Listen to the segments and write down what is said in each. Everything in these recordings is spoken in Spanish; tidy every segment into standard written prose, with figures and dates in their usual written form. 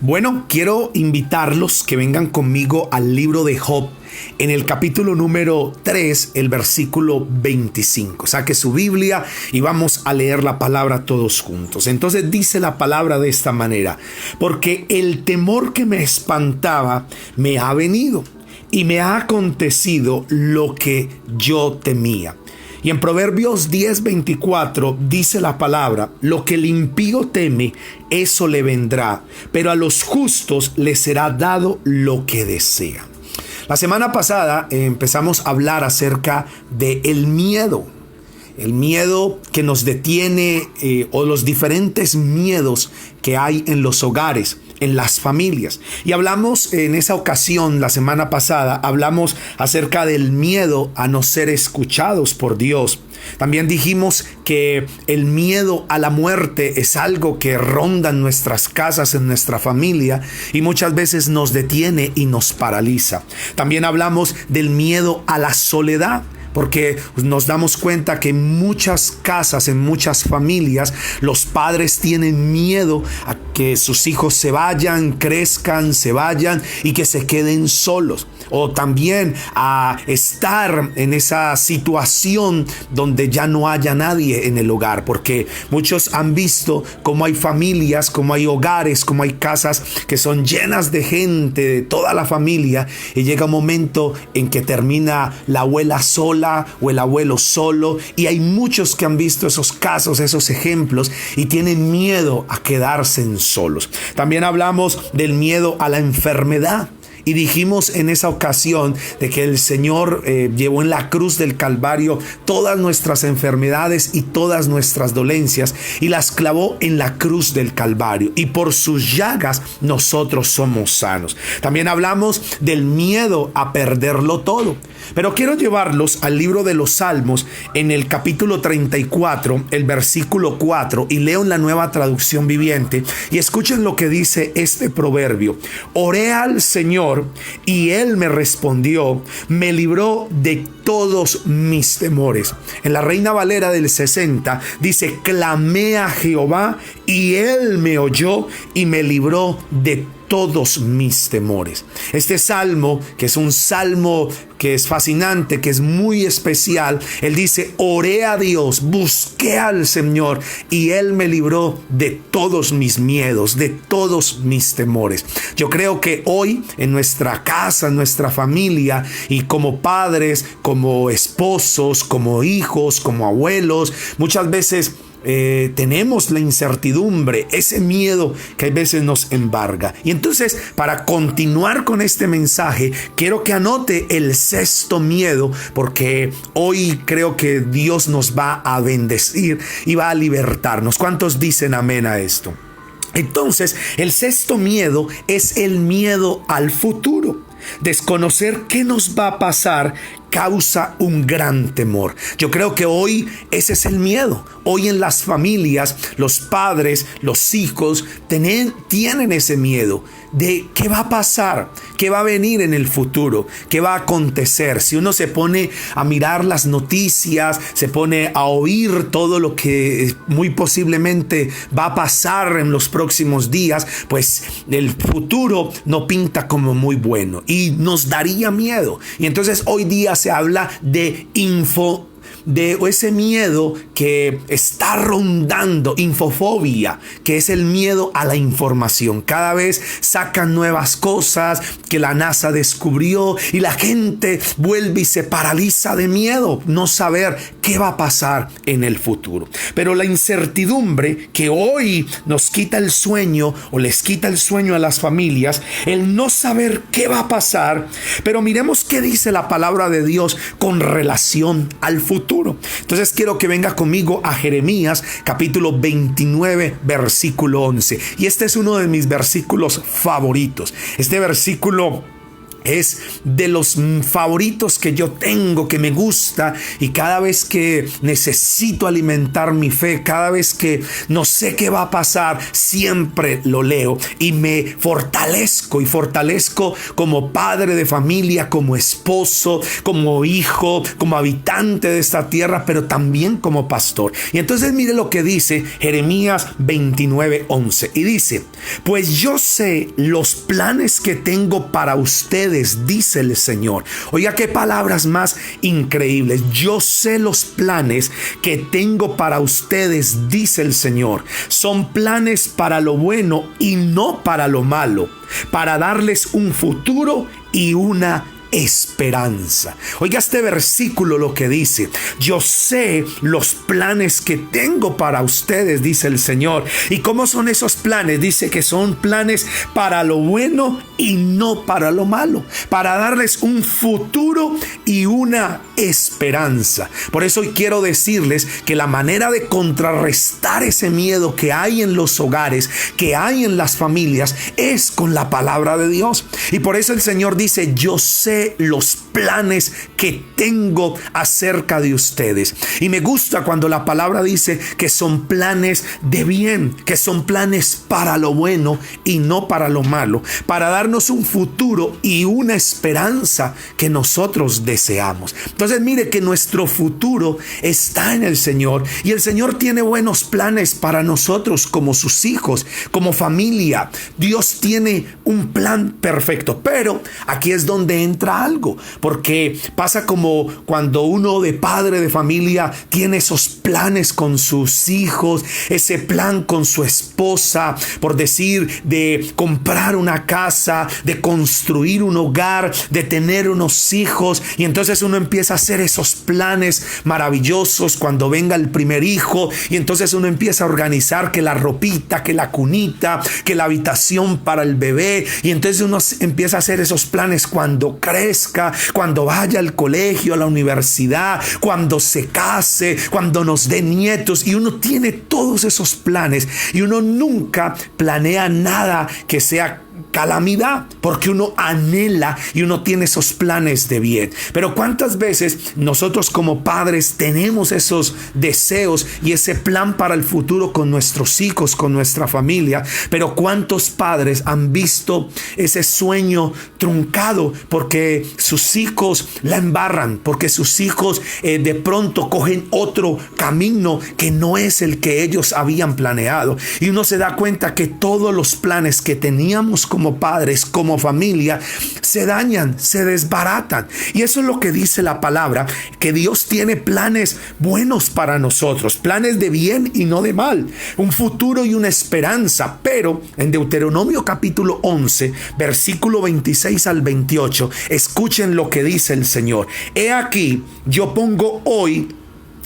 Bueno, quiero invitarlos que vengan conmigo al libro de Job, en el capítulo número 3, el versículo 25. Saque su Biblia y vamos a leer la palabra todos juntos. Entonces dice la palabra de esta manera: porque el temor que me espantaba me ha venido y me ha acontecido lo que yo temía. Y en Proverbios 10:24 dice la palabra: lo que el impío teme, eso le vendrá, pero a los justos les será dado lo que desea. La semana pasada empezamos a hablar acerca del miedo. El miedo que nos detiene o los diferentes miedos que hay en los hogares, en las familias. Y hablamos en esa ocasión, la semana pasada, hablamos acerca del miedo a no ser escuchados por Dios. También dijimos que el miedo a la muerte es algo que ronda en nuestras casas, en nuestra familia, y muchas veces nos detiene y nos paraliza. También hablamos del miedo a la soledad, porque nos damos cuenta que en muchas casas, en muchas familias, los padres tienen miedo a que sus hijos se vayan, crezcan, se vayan y que se queden solos. O también a estar en esa situación donde ya no haya nadie en el hogar, porque muchos han visto cómo hay familias, cómo hay hogares, cómo hay casas que son llenas de gente, de toda la familia, y llega un momento en que termina la abuela sola o el abuelo solo, y hay muchos que han visto esos casos, esos ejemplos, y tienen miedo a quedarse solos. También hablamos del miedo a la enfermedad. Y dijimos en esa ocasión de que el Señor llevó en la cruz del Calvario todas nuestras enfermedades y todas nuestras dolencias y las clavó en la cruz del Calvario. Y por sus llagas nosotros somos sanos. También hablamos del miedo a perderlo todo. Pero quiero llevarlos al libro de los Salmos en el capítulo 34, el versículo 4, y leo en la Nueva Traducción Viviente, y escuchen lo que dice este proverbio: oré al Señor y Él me respondió, me libró de todos mis temores. En la Reina Valera del 60 dice: clamé a Jehová y Él me oyó y me libró de todos mis temores. Este salmo, que es un salmo que es fascinante, que es muy especial, él dice: oré a Dios, busqué al Señor y Él me libró de todos mis miedos, de todos mis temores. Yo creo que hoy en nuestra casa, en nuestra familia, y como padres, como esposos, como hijos, como abuelos, muchas veces tenemos la incertidumbre, ese miedo que a veces nos embarga. Y entonces, para continuar con este mensaje, quiero que anote el sexto miedo, porque hoy creo que Dios nos va a bendecir y va a libertarnos. ¿Cuántos dicen amén a esto? Entonces, el sexto miedo es el miedo al futuro. Desconocer qué nos va a pasar causa un gran temor. Yo creo que hoy ese es el miedo. Hoy en las familias, los padres, los hijos tienen ese miedo de qué va a pasar, qué va a venir en el futuro, qué va a acontecer. Si uno se pone a mirar las noticias, se pone a oír todo lo que muy posiblemente va a pasar en los próximos días, pues el futuro no pinta como muy bueno y nos daría miedo. Y entonces hoy día se habla de ese miedo que está rondando, infofobia, que es el miedo a la información. Cada vez sacan nuevas cosas que la NASA descubrió y la gente vuelve y se paraliza de miedo, no saber qué va a pasar en el futuro. Pero la incertidumbre que hoy nos quita el sueño o les quita el sueño a las familias, el no saber qué va a pasar. Pero miremos qué dice la palabra de Dios con relación al futuro. Entonces quiero que venga conmigo a Jeremías capítulo 29 versículo 11, y este es uno de mis versículos favoritos. Este versículo Es de los favoritos que yo tengo, que me gusta, y cada vez que necesito alimentar mi fe, cada vez que no sé qué va a pasar, siempre lo leo y me fortalezco como padre de familia, como esposo, como hijo, como habitante de esta tierra, pero también como pastor. Y entonces mire lo que dice Jeremías 29:11, y dice: pues yo sé los planes que tengo para ustedes, dice el Señor. Oiga, qué palabras más increíbles. Yo sé los planes que tengo para ustedes, dice el Señor. Son planes para lo bueno y no para lo malo, para darles un futuro y una esperanza. Oiga este versículo lo que dice: yo sé los planes que tengo para ustedes, dice el Señor. ¿Y cómo son esos planes? Dice que son planes para lo bueno y no para lo malo, para darles un futuro y una esperanza. Por eso hoy quiero decirles que la manera de contrarrestar ese miedo que hay en los hogares, que hay en las familias, es con la palabra de Dios. Y por eso el Señor dice: yo sé los planes que tengo acerca de ustedes. Y me gusta cuando la palabra dice que son planes de bien, que son planes para lo bueno y no para lo malo, para darnos un futuro y una esperanza que nosotros deseamos. Entonces mire que nuestro futuro está en el Señor, y el Señor tiene buenos planes para nosotros como sus hijos, como familia. Dios tiene un plan perfecto, pero aquí es donde entra algo, porque pasa como cuando uno de padre de familia tiene esos planes con sus hijos, ese plan con su esposa, por decir, de comprar una casa, de construir un hogar, de tener unos hijos, y entonces uno empieza a hacer esos planes maravillosos cuando venga el primer hijo, y entonces uno empieza a organizar que la ropita, que la cunita, que la habitación para el bebé, y entonces uno empieza a hacer esos planes cuando crezca, cuando vaya al colegio, a la universidad, cuando se case, cuando nos dé nietos, y uno tiene todos esos planes, y uno nunca planea nada que sea calamidad, porque uno anhela y uno tiene esos planes de bien. Pero ¿cuántas veces nosotros como padres tenemos esos deseos y ese plan para el futuro con nuestros hijos, con nuestra familia? Pero ¿cuántos padres han visto ese sueño truncado porque sus hijos la embarran, porque sus hijos de pronto cogen otro camino que no es el que ellos habían planeado? Y uno se da cuenta que todos los planes que teníamos como padres, como familia, se dañan, se desbaratan. Y eso es lo que dice la palabra, que Dios tiene planes buenos para nosotros, planes de bien y no de mal, un futuro y una esperanza. Pero en Deuteronomio capítulo 11, versículo 26 al 28, escuchen lo que dice el Señor: he aquí, yo pongo hoy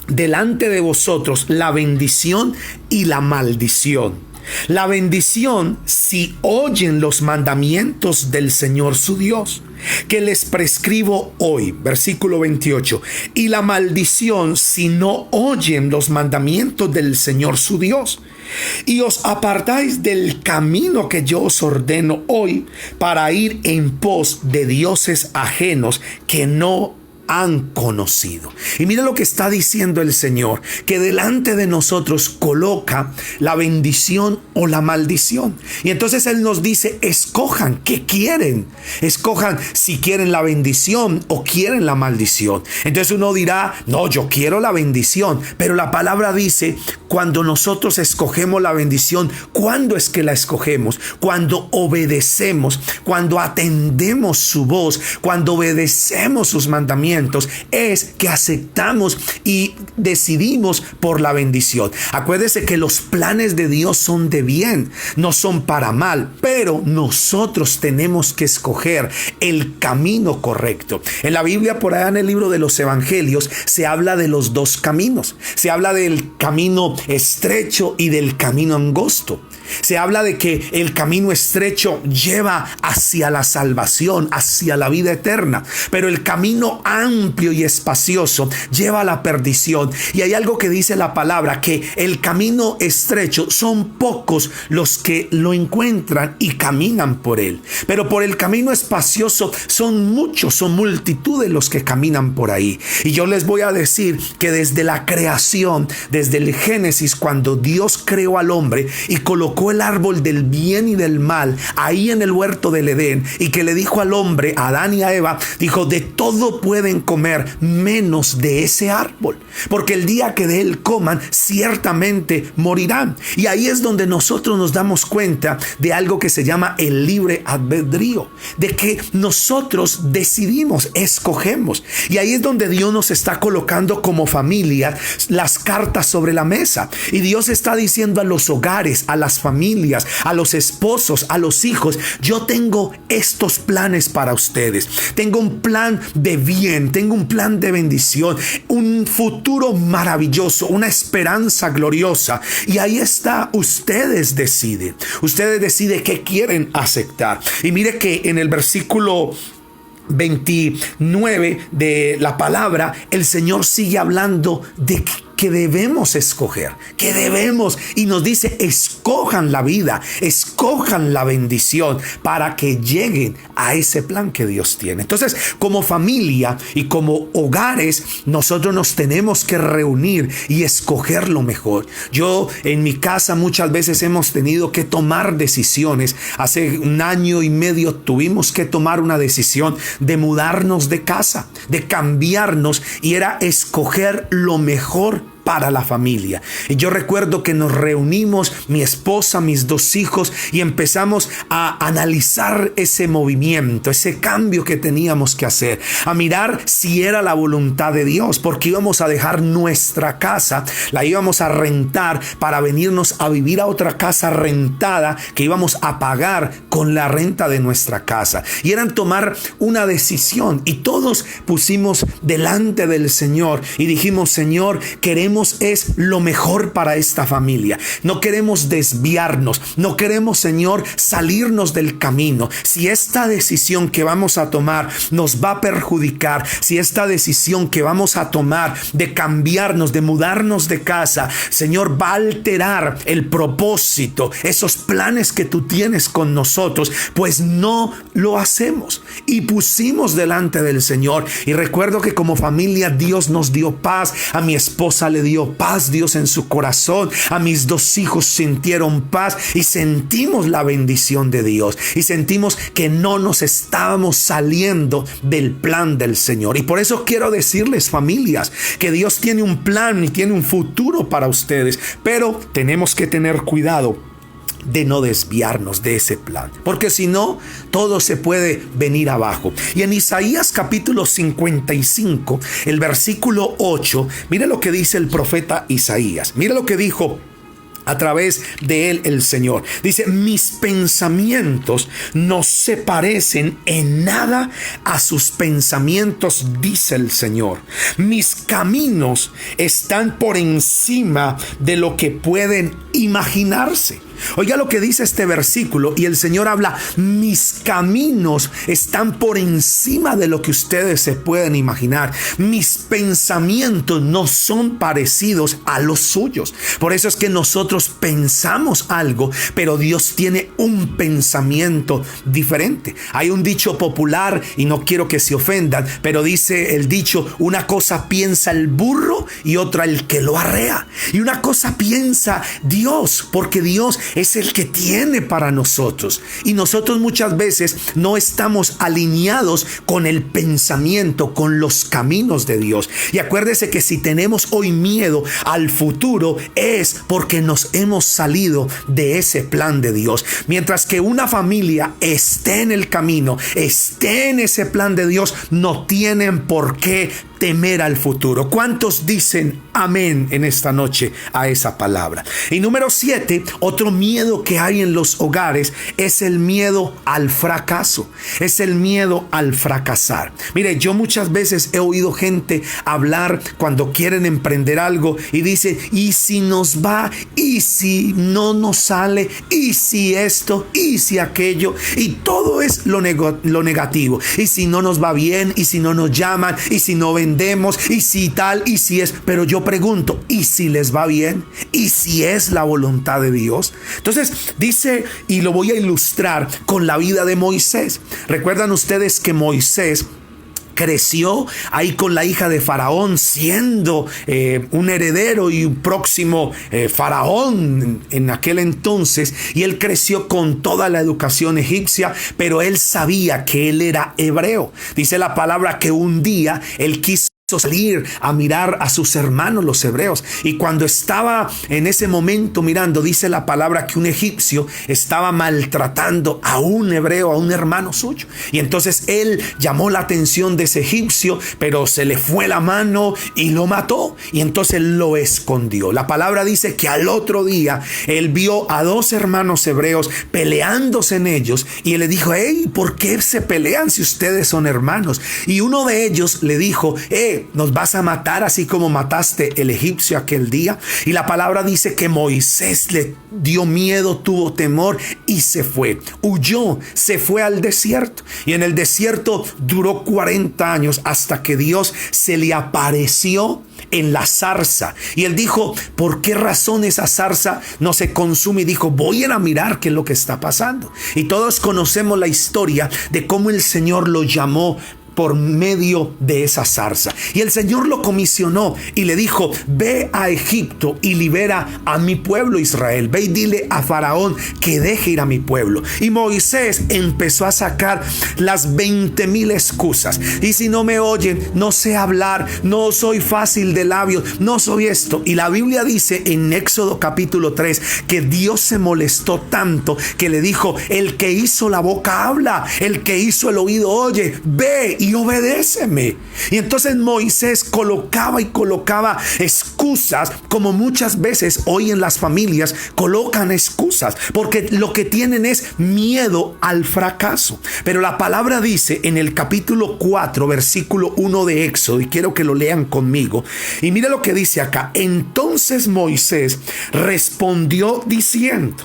delante de vosotros la bendición y la maldición. La bendición si oyen los mandamientos del Señor su Dios, que les prescribo hoy, versículo 28, y la maldición si no oyen los mandamientos del Señor su Dios, y os apartáis del camino que yo os ordeno hoy, para ir en pos de dioses ajenos que no han conocido. Y mira lo que está diciendo el Señor, que delante de nosotros coloca la bendición o la maldición. Y entonces Él nos dice: escojan qué quieren, escojan si quieren la bendición o quieren la maldición. Entonces uno dirá: no, yo quiero la bendición. Pero la palabra dice, cuando nosotros escogemos la bendición, ¿cuándo es que la escogemos? Cuando obedecemos, cuando atendemos su voz, cuando obedecemos sus mandamientos, es que aceptamos y decidimos por la bendición. Acuérdese que los planes de Dios son de bien, no son para mal, pero nosotros tenemos que escoger el camino correcto. En la Biblia, por allá en el libro de los Evangelios, se habla de los dos caminos. Se habla del camino estrecho y del camino angosto. Se habla de que el camino estrecho lleva hacia la salvación, hacia la vida eterna, pero el camino amplio y espacioso lleva a la perdición. Y hay algo que dice la palabra, que el camino estrecho son pocos los que lo encuentran y caminan por él, pero por el camino espacioso son muchos, son multitudes los que caminan por ahí. Y yo les voy a decir que desde la creación, desde el Génesis, cuando Dios creó al hombre y colocó el árbol del bien y del mal ahí en el huerto del Edén, y que le dijo al hombre, a Adán y a Eva, dijo: de todo pueden comer menos de ese árbol, porque el día que de él coman ciertamente morirán. Y ahí es donde nosotros nos damos cuenta de algo que se llama el libre albedrío, de que nosotros decidimos, escogemos. Y ahí es donde Dios nos está colocando como familia las cartas sobre la mesa, y Dios está diciendo a los hogares, a las familias, a los esposos, a los hijos: yo tengo estos planes para ustedes. Tengo un plan de bien, tengo un plan de bendición, un futuro maravilloso, una esperanza gloriosa. Y ahí está, ustedes deciden qué quieren aceptar. Y mire que en el versículo 29 de la palabra, el Señor sigue hablando de que debemos escoger, y nos dice: escojan la vida, escojan la bendición para que lleguen a ese plan que Dios tiene. Entonces, como familia y como hogares, nosotros nos tenemos que reunir y escoger lo mejor. Yo en mi casa muchas veces hemos tenido que tomar decisiones. Hace 1 año y medio tuvimos que tomar una decisión de mudarnos de casa, de cambiarnos, y era escoger lo mejor para la familia. Y yo recuerdo que nos reunimos, mi esposa, mis 2 hijos, y empezamos a analizar ese movimiento, ese cambio que teníamos que hacer, a mirar si era la voluntad de Dios, porque íbamos a dejar nuestra casa, la íbamos a rentar para venirnos a vivir a otra casa rentada que íbamos a pagar con la renta de nuestra casa. Y eran tomar una decisión, y todos pusimos delante del Señor y dijimos: Señor, queremos es lo mejor para esta familia. No queremos desviarnos, no queremos, Señor, salirnos del camino. Si esta decisión que vamos a tomar nos va a perjudicar, si esta decisión que vamos a tomar de cambiarnos, de mudarnos de casa, Señor, va a alterar el propósito, esos planes que tú tienes con nosotros, pues no lo hacemos. Y pusimos delante del Señor. Y recuerdo que como familia Dios nos dio paz. A mi esposa le dio paz Dios en su corazón, a mis 2 hijos sintieron paz, y sentimos la bendición de Dios, y sentimos que no nos estábamos saliendo del plan del Señor. Y por eso quiero decirles, familias, que Dios tiene un plan y tiene un futuro para ustedes, pero tenemos que tener cuidado de no desviarnos de ese plan, porque si no, todo se puede venir abajo. Y en Isaías capítulo 55, el versículo 8, mire lo que dice el profeta Isaías. Mire lo que dijo a través de él el Señor. Dice: mis pensamientos no se parecen en nada a sus pensamientos, dice el Señor. Mis caminos están por encima de lo que pueden imaginarse. Oiga lo que dice este versículo, y el Señor habla: mis caminos están por encima de lo que ustedes se pueden imaginar. Mis pensamientos no son parecidos a los suyos. Por eso es que nosotros pensamos algo, pero Dios tiene un pensamiento diferente. Hay un dicho popular, y no quiero que se ofendan, pero dice el dicho: una cosa piensa el burro y otra el que lo arrea. Y una cosa piensa Dios, porque Dios es el que tiene para nosotros, y nosotros muchas veces no estamos alineados con el pensamiento, con los caminos de Dios. Y acuérdese que si tenemos hoy miedo al futuro, es porque nos hemos salido de ese plan de Dios. Mientras que una familia esté en el camino, esté en ese plan de Dios, no tienen por qué temer al futuro. ¿Cuántos dicen amén en esta noche a esa palabra? Y número 7, otro miedo que hay en los hogares es el miedo al fracaso. Es el miedo al fracasar. Mire, yo muchas veces he oído gente hablar cuando quieren emprender algo y dice, ¿y si nos va? ¿Y si no nos sale? ¿Y si esto? ¿Y si aquello? Y todo es lo negativo. ¿Y si no nos va bien? ¿Y si no nos llaman? ¿Y si no vendemos? ¿Y si tal? ¿Y si es? Pero yo pregunto, ¿y si les va bien? ¿Y si es la voluntad de Dios? Entonces dice, y lo voy a ilustrar con la vida de Moisés. ¿Recuerdan ustedes que Moisés creció ahí con la hija de Faraón, siendo un heredero y un próximo faraón en aquel entonces? Y él creció con toda la educación egipcia, pero él sabía que él era hebreo. Dice la palabra que un día él quiso salir a mirar a sus hermanos los hebreos, y cuando estaba en ese momento mirando, dice la palabra que un egipcio estaba maltratando a un hebreo, a un hermano suyo, y entonces él llamó la atención de ese egipcio, pero se le fue la mano y lo mató, y entonces lo escondió. La palabra dice que al otro día él vio a dos hermanos hebreos peleándose en ellos, y él le dijo, hey, ¿por qué se pelean si ustedes son hermanos? Y uno de ellos le dijo, ¿nos vas a matar así como mataste el egipcio aquel día? Y la palabra dice que Moisés le dio miedo, tuvo temor y se fue. Huyó, se fue al desierto. Y en el desierto duró 40 años hasta que Dios se le apareció en la zarza. Y él dijo, ¿por qué razón esa zarza no se consume? Y dijo, voy a ir a mirar qué es lo que está pasando. Y todos conocemos la historia de cómo el Señor lo llamó por medio de esa zarza. Y el Señor lo comisionó y le dijo, ve a Egipto y libera a mi pueblo Israel. Ve y dile a Faraón que deje ir a mi pueblo. Y Moisés empezó a sacar las 20,000 excusas. Y si no me oyen, no sé hablar, no soy fácil de labios, no soy esto. Y la Biblia dice en Éxodo capítulo 3 que Dios se molestó tanto que le dijo, el que hizo la boca habla, el que hizo el oído oye, ve y obedéceme. Y entonces Moisés colocaba excusas, como muchas veces hoy en las familias colocan excusas, porque lo que tienen es miedo al fracaso. Pero la palabra dice en el capítulo 4, versículo 1 de Éxodo, y quiero que lo lean conmigo, y mire lo que dice acá. Entonces Moisés respondió diciendo,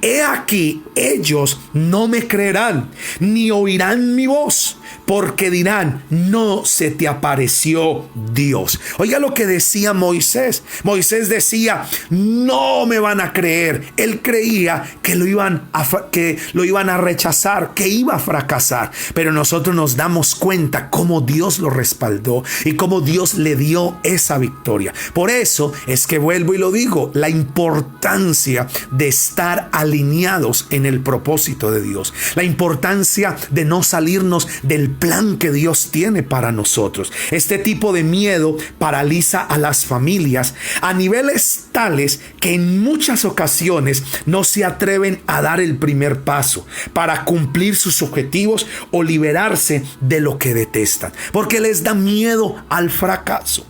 he aquí, ellos no me creerán, ni oirán mi voz, porque dirán, no se te apareció Dios. Oiga lo que decía Moisés. Moisés decía, no me van a creer. Él creía que lo iban a rechazar, que iba a fracasar. Pero nosotros nos damos cuenta cómo Dios lo respaldó y cómo Dios le dio esa victoria. Por eso es que vuelvo y lo digo, la importancia de estar alineados en el propósito de Dios. La importancia de no salirnos del plan que Dios tiene para nosotros. Este tipo de miedo paraliza a las familias a niveles tales que en muchas ocasiones no se atreven a dar el primer paso para cumplir sus objetivos o liberarse de lo que detestan, porque les da miedo al fracaso.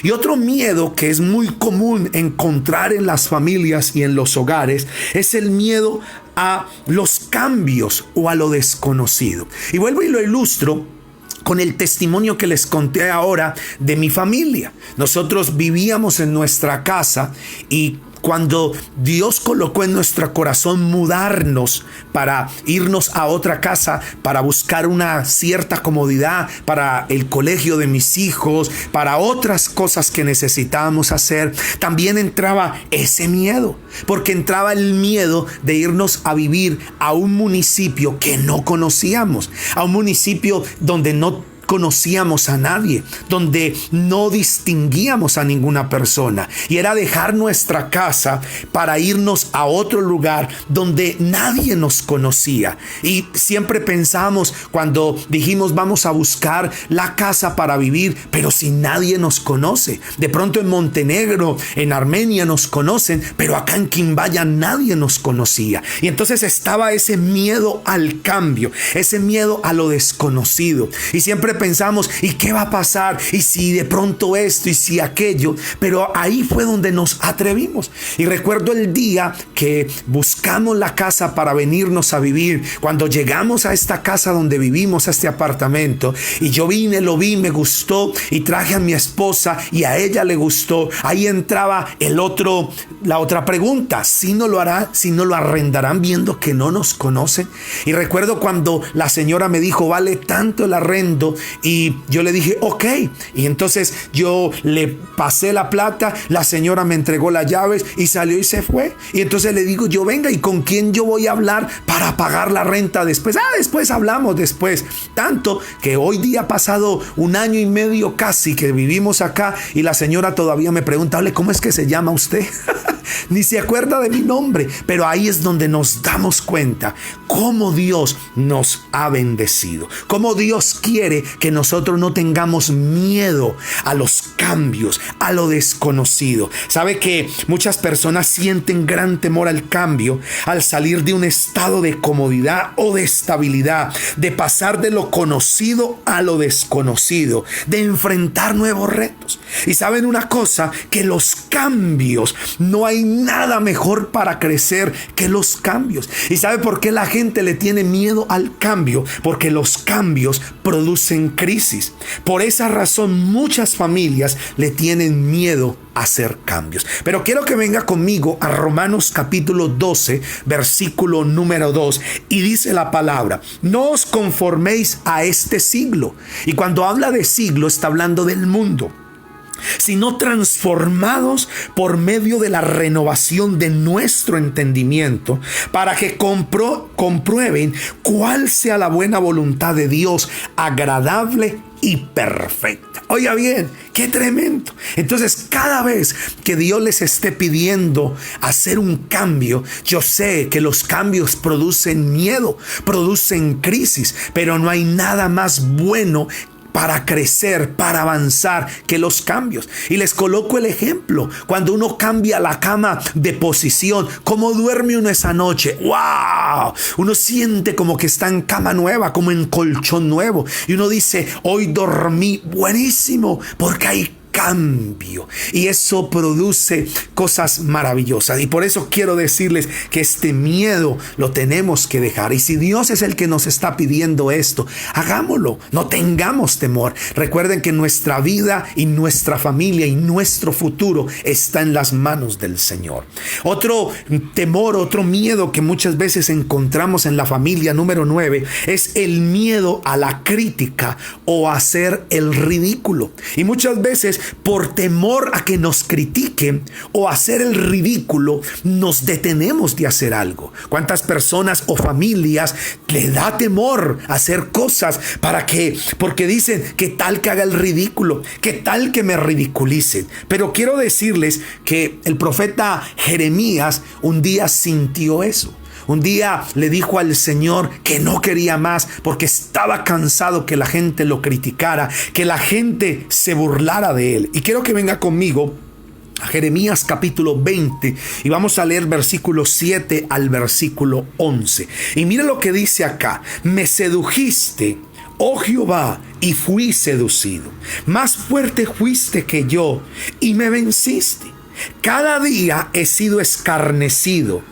Y otro miedo que es muy común encontrar en las familias y en los hogares es el miedo a los cambios o a lo desconocido. Y vuelvo y lo ilustro con el testimonio que les conté ahora de mi familia. Nosotros vivíamos en nuestra casa y cuando Dios colocó en nuestro corazón mudarnos para irnos a otra casa, para buscar una cierta comodidad para el colegio de mis hijos, para otras cosas que necesitábamos hacer, también entraba ese miedo, porque entraba el miedo de irnos a vivir a un municipio que no conocíamos, a un municipio donde no conocíamos a nadie, donde no distinguíamos a ninguna persona, y era dejar nuestra casa para irnos a otro lugar donde nadie nos conocía. Y siempre pensamos, cuando dijimos vamos a buscar la casa para vivir, pero si nadie nos conoce, de pronto en Montenegro, en Armenia nos conocen, pero acá en Quimbaya nadie nos conocía. Y entonces estaba ese miedo al cambio, ese miedo a lo desconocido, y siempre pensamos, ¿y qué va a pasar? ¿Y si de pronto esto? ¿Y si aquello? Pero ahí fue donde nos atrevimos. Y recuerdo el día que buscamos la casa para venirnos a vivir. Cuando llegamos a esta casa donde vivimos, a este apartamento, y yo vine, lo vi, me gustó, y traje a mi esposa y a ella le gustó. Ahí entraba la otra pregunta: ¿si no lo hará? ¿Si no lo arrendarán viendo que no nos conocen? Y recuerdo cuando la señora me dijo, vale tanto el arrendo, y yo le dije, ok. Y entonces yo le pasé la plata, la señora me entregó las llaves y salió y se fue. Y entonces le digo yo, venga, ¿y con quién yo voy a hablar para pagar la renta después? Después hablamos después. Tanto que hoy día ha pasado 1 año y medio casi que vivimos acá, y la señora todavía me pregunta, ¿cómo es que se llama usted? Ni se acuerda de mi nombre. Pero ahí es donde nos damos cuenta cómo Dios nos ha bendecido, cómo Dios quiere que nosotros no tengamos miedo a los cambios, a lo desconocido. Sabe que muchas personas sienten gran temor al cambio, al salir de un estado de comodidad o de estabilidad, de pasar de lo conocido a lo desconocido, de enfrentar nuevos retos. Y saben una cosa, que los cambios, no hay nada mejor para crecer que los cambios. ¿Y sabe por qué la gente le tiene miedo al cambio? Porque los cambios producen crisis. Por esa razón muchas familias le tienen miedo a hacer cambios. Pero quiero que venga conmigo a Romanos capítulo 12, versículo número 2, y dice la palabra: no os conforméis a este siglo. Y cuando habla de siglo está hablando del mundo, sino transformados por medio de la renovación de nuestro entendimiento, para que comprueben cuál sea la buena voluntad de Dios, agradable y perfecta. Oiga bien, qué tremendo. Entonces, cada vez que Dios les esté pidiendo hacer un cambio, yo sé que los cambios producen miedo, producen crisis, pero no hay nada más bueno para crecer, para avanzar, que los cambios. Y les coloco el ejemplo: cuando uno cambia la cama de posición, ¿cómo duerme uno esa noche? ¡Wow! Uno siente como que está en cama nueva, como en colchón nuevo, y uno dice, hoy dormí buenísimo, porque hay cambio, y eso produce cosas maravillosas. Y por eso quiero decirles que este miedo lo tenemos que dejar. Y si Dios es el que nos está pidiendo esto, hagámoslo, no tengamos temor. Recuerden que nuestra vida y nuestra familia y nuestro futuro está en las manos del Señor. Otro temor, otro miedo que muchas veces encontramos en la familia, número 9, es el miedo a la crítica o a hacer el ridículo. Y muchas veces, por temor a que nos critiquen o hacer el ridículo, nos detenemos de hacer algo. ¿Cuántas personas o familias le da temor hacer cosas porque dicen, qué tal que haga el ridículo, qué tal que me ridiculicen? Pero quiero decirles que el profeta Jeremías un día sintió eso. Un día le dijo al Señor que no quería más, porque estaba cansado que la gente lo criticara, que la gente se burlara de él. Y quiero que venga conmigo a Jeremías capítulo 20, y vamos a leer versículo 7 al versículo 11. Y mire lo que dice acá: me sedujiste, oh Jehová, y fui seducido. Más fuerte fuiste que yo, y me venciste. Cada día he sido escarnecido.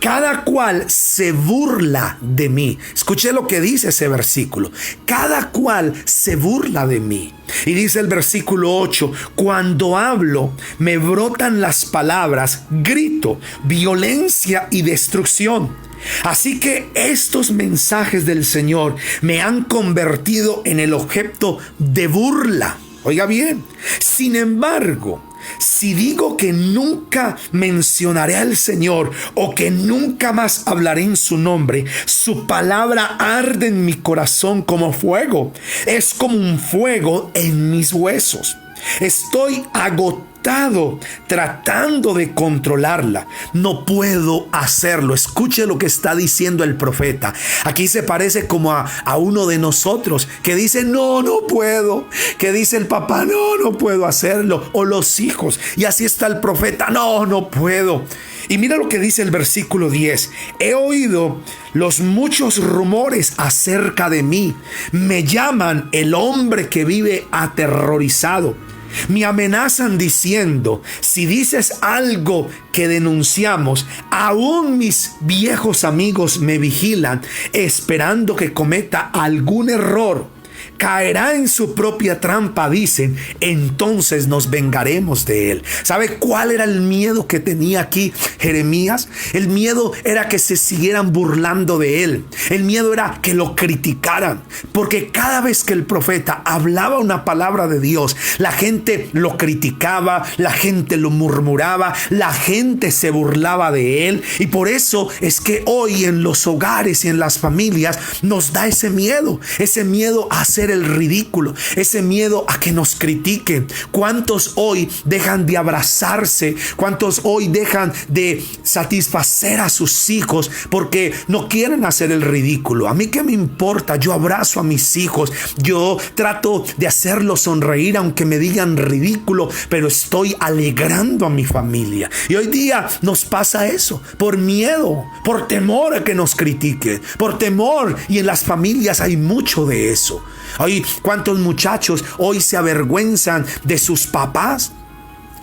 Cada cual se burla de mí. Escuche lo que dice ese versículo: cada cual se burla de mí. Y dice el versículo 8: cuando hablo me brotan las palabras, grito, violencia y destrucción. Así que estos mensajes del Señor me han convertido en el objeto de burla. Oiga bien, sin embargo, si digo que nunca mencionaré al Señor, o que nunca más hablaré en su nombre, su palabra arde en mi corazón como fuego. Es como un fuego en mis huesos. Estoy agotado tratando de controlarla. No puedo hacerlo. Escuche lo que está diciendo el profeta. Aquí se parece como a uno de nosotros que dice, no puedo. Que dice el papá, no puedo hacerlo. O los hijos. Y así está el profeta, no puedo. Y mira lo que dice el versículo 10. He oído los muchos rumores acerca de mí. Me llaman el hombre que vive aterrorizado. Me amenazan diciendo, si dices algo que denunciamos, aún mis viejos amigos me vigilan, esperando que cometa algún error. Caerá en su propia trampa, dicen, entonces nos vengaremos de él. ¿Sabe cuál era el miedo que tenía aquí Jeremías? El miedo era que se siguieran burlando de él. El miedo era que lo criticaran, porque cada vez que el profeta hablaba una palabra de Dios, la gente lo criticaba, la gente lo murmuraba, la gente se burlaba de él. Y por eso es que hoy en los hogares y en las familias nos da ese miedo a hacer el ridículo, ese miedo a que nos critiquen. ¿Cuántos hoy dejan de abrazarse? ¿Cuántos hoy dejan de satisfacer a sus hijos porque no quieren hacer el ridículo? A mí qué me importa, yo abrazo a mis hijos, yo trato de hacerlos sonreír aunque me digan ridículo, pero estoy alegrando a mi familia. Y hoy día nos pasa eso, por miedo, por temor a que nos critiquen, por temor, y en las familias hay mucho de eso. Hoy, ¿cuántos muchachos hoy se avergüenzan de sus papás?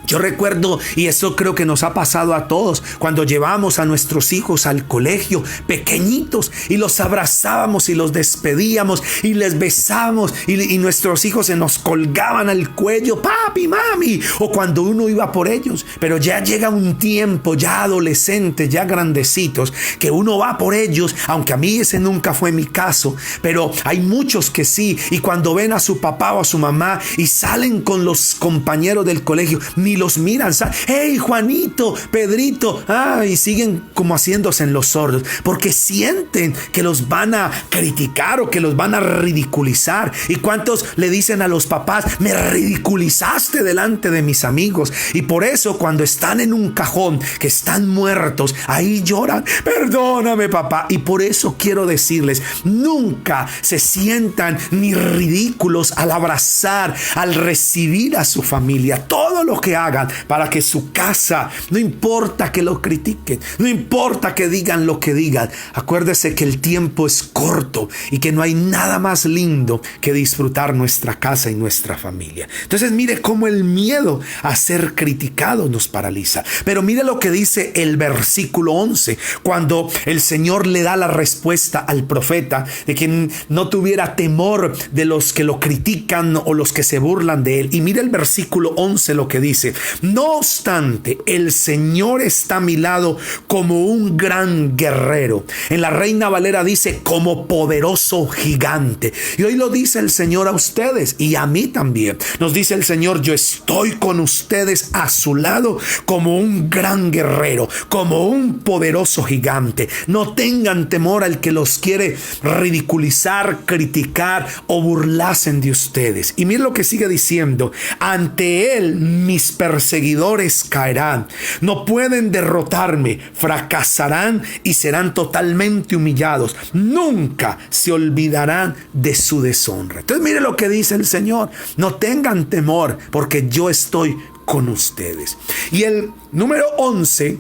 Yo recuerdo, y eso creo que nos ha pasado a todos, cuando llevamos a nuestros hijos al colegio pequeñitos y los abrazábamos y los despedíamos y les besábamos y nuestros hijos se nos colgaban al cuello, papi, mami, o cuando uno iba por ellos. Pero ya llega un tiempo, ya adolescentes, ya grandecitos, que uno va por ellos, aunque a mí ese nunca fue mi caso, pero hay muchos que sí, y cuando ven a su papá o a su mamá y salen con los compañeros del colegio, ni los miran. ¡Hey, Juanito, Pedrito! Y siguen como haciéndose en los sordos, porque sienten que los van a criticar o que los van a ridiculizar. ¿Y cuántos le dicen a los papás, me ridiculizaste delante de mis amigos? Y por eso cuando están en un cajón, que están muertos, ahí lloran, perdóname, papá. Y por eso quiero decirles, nunca se sientan ni ridículos al abrazar, al recibir a su familia. Todo lo que hagan para que su casa, no importa que lo critiquen, no importa que digan lo que digan, acuérdese que el tiempo es corto y que no hay nada más lindo que disfrutar nuestra casa y nuestra familia. Entonces mire cómo el miedo a ser criticado nos paraliza. Pero mire lo que dice el versículo 11, cuando el Señor le da la respuesta al profeta de que no tuviera temor de los que lo critican o los que se burlan de él. Y mire el versículo 11 lo que dice: no obstante, el Señor está a mi lado como un gran guerrero. En la Reina Valera dice como poderoso gigante. Y hoy lo dice el Señor a ustedes y a mí también. Nos dice el Señor, yo estoy con ustedes a su lado como un gran guerrero, como un poderoso gigante. No tengan temor al que los quiere ridiculizar, criticar o burlarse de ustedes. Y miren lo que sigue diciendo: ante él mis perseguidores caerán, no pueden derrotarme, fracasarán y serán totalmente humillados, nunca se olvidarán de su deshonra. Entonces mire lo que dice el Señor: no tengan temor porque yo estoy con ustedes. Y el número 11,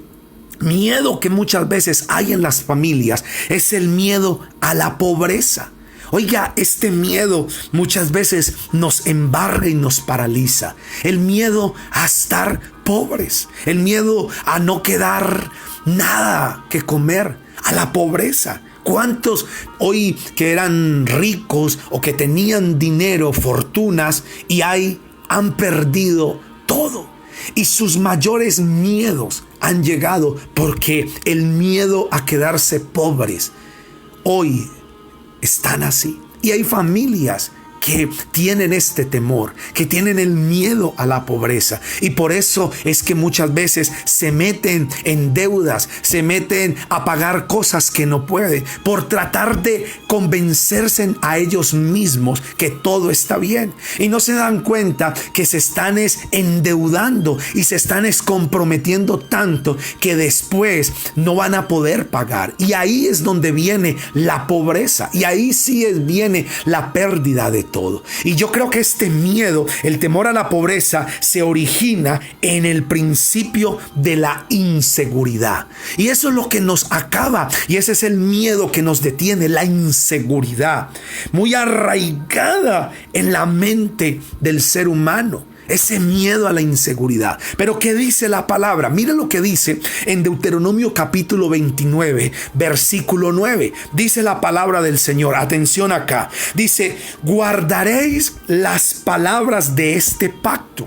miedo que muchas veces hay en las familias, es el miedo a la pobreza. Oiga, este miedo muchas veces nos embarga y nos paraliza. El miedo a estar pobres, el miedo a no quedar nada que comer, a la pobreza. ¿Cuántos hoy que eran ricos o que tenían dinero, fortunas, y han perdido todo? Y sus mayores miedos han llegado porque el miedo a quedarse pobres hoy están así. Y hay familias que tienen este temor, que tienen el miedo a la pobreza. Y por eso es que muchas veces se meten en deudas, se meten a pagar cosas que no pueden, por tratar de convencerse a ellos mismos que todo está bien. Y no se dan cuenta que se están endeudando y se están comprometiendo tanto que después no van a poder pagar. Y ahí es donde viene la pobreza. Y ahí sí viene la pérdida de todo. todo. Y yo creo que este miedo, el temor a la pobreza, se origina en el principio de la inseguridad. Y eso es lo que nos acaba, y ese es el miedo que nos detiene, la inseguridad, muy arraigada en la mente del ser humano. Ese miedo a la inseguridad. Pero ¿qué dice la palabra? Mira lo que dice en Deuteronomio capítulo 29, versículo 9. Dice la palabra del Señor. Atención acá. Dice: guardaréis las palabras de este pacto.